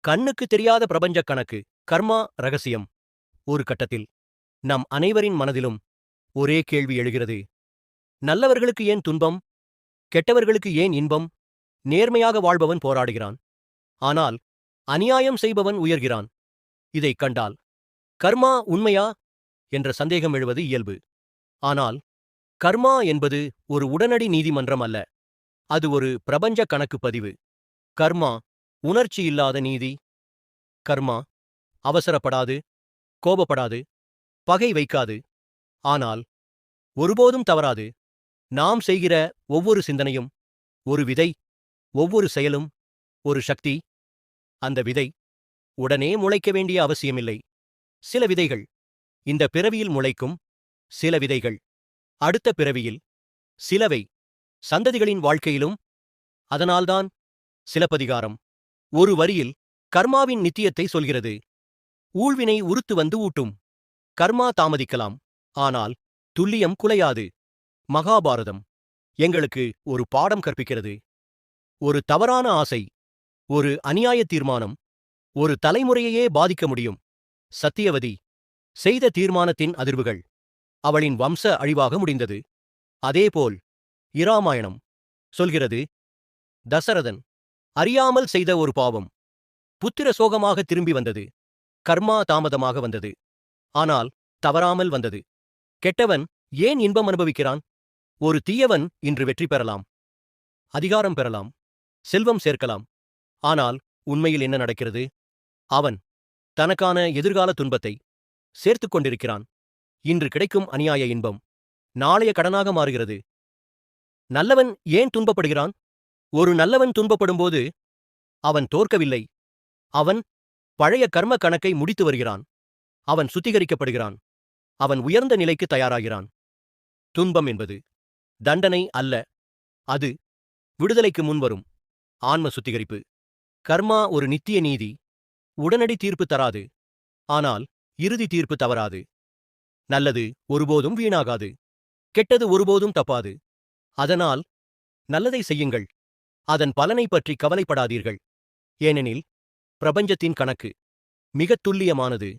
கண்ணுக்கு தெரியாத பிரபஞ்ச கணக்கு, கர்மா ரகசியம். ஒரு கட்டத்தில் நம் அனைவரின் மனதிலும் ஒரே கேள்வி எழுகிறது. நல்லவர்களுக்கு ஏன் துன்பம்? கெட்டவர்களுக்கு ஏன் இன்பம்? நேர்மையாக வாழ்பவன் போராடுகிறான். ஆனால் அநியாயம் செய்பவன் உயர்கிறான். இதைக் கண்டால் கர்மா உண்மையா என்ற சந்தேகம் எழுவது இயல்பு. ஆனால் கர்மா என்பது ஒரு உடனடி நீதிமன்றம் அல்ல. அது ஒரு பிரபஞ்ச கணக்கு பதிவு. கர்மா உணர்ச்சி இல்லாத நீதி. கர்மா அவசரப்படாது, கோபப்படாது, பகை வைக்காது. ஆனால் ஒருபோதும் தவறாது. நாம் செய்கிற ஒவ்வொரு சிந்தனையும் ஒரு விதை, ஒவ்வொரு செயலும் ஒரு சக்தி. அந்த விதை உடனே முளைக்க வேண்டிய அவசியமில்லை. சில விதைகள் இந்த பிறவியில் முளைக்கும், சில விதைகள் அடுத்த பிறவியில், சிலவை சந்ததிகளின் வாழ்க்கையிலும். அதனால்தான் சிலப்பதிகாரம் ஒரு வரியில் கர்மாவின் நித்தியத்தை சொல்கிறது. ஊழ்வினை உருத்து வந்து ஊட்டும். கர்மா தாமதிக்கலாம், ஆனால் துல்லியம் குலையாது. மகாபாரதம் எங்களுக்கு ஒரு பாடம் கற்பிக்கிறது. ஒரு தவறான ஆசை, ஒரு அநியாய தீர்மானம், ஒரு தலைமுறையையே பாதிக்க முடியும். சத்தியவதி செய்த தீர்மானத்தின் அதிர்வுகள் அவளின் வம்ச அழிவாக முடிந்தது. அதேபோல் இராமாயணம் சொல்கிறது, தசரதன் அறியாமல் செய்த ஒரு பாவம் புத்திர சோகமாக திரும்பி வந்தது. கர்மா தாமதமாக வந்தது, ஆனால் தவறாமல் வந்தது. கெட்டவன் ஏன் இன்பம் அனுபவிக்கிறான்? ஒரு தீயவன் இன்று வெற்றி பெறலாம், அதிகாரம் பெறலாம், செல்வம் சேர்க்கலாம். ஆனால் உண்மையில் என்ன நடக்கிறது? அவன் தனக்கான எதிர்கால துன்பத்தை சேர்த்துக் கொண்டிருக்கிறான். இன்று கிடைக்கும் அநியாய இன்பம் நாளைய கடனாக மாறுகிறது. நல்லவன் ஏன் துன்பப்படுகிறான்? ஒரு நல்லவன் துன்பப்படும்போது அவன் தோற்கவில்லை. அவன் பழைய கர்ம கணக்கை முடித்து வருகிறான். அவன் சுத்திகரிக்கப்படுகிறான். அவன் உயர்ந்த நிலைக்கு தயாராகிறான். துன்பம் என்பது தண்டனை அல்ல. அது விடுதலைக்கு முன்வரும் ஆன்ம சுத்திகரிப்பு. கர்மா ஒரு நித்திய நீதி. உடனடி தீர்ப்பு தராது, ஆனால் இறுதி தீர்ப்பு தவறாது. நல்லது ஒருபோதும் வீணாகாது, கெட்டது ஒருபோதும் தப்பாது. அதனால் நல்லதை செய்யுங்கள். அதன் பலனை பற்றி கவலைப்படாதீர்கள். ஏனெனில் பிரபஞ்சத்தின் கணக்கு மிகத் துல்லியமானது.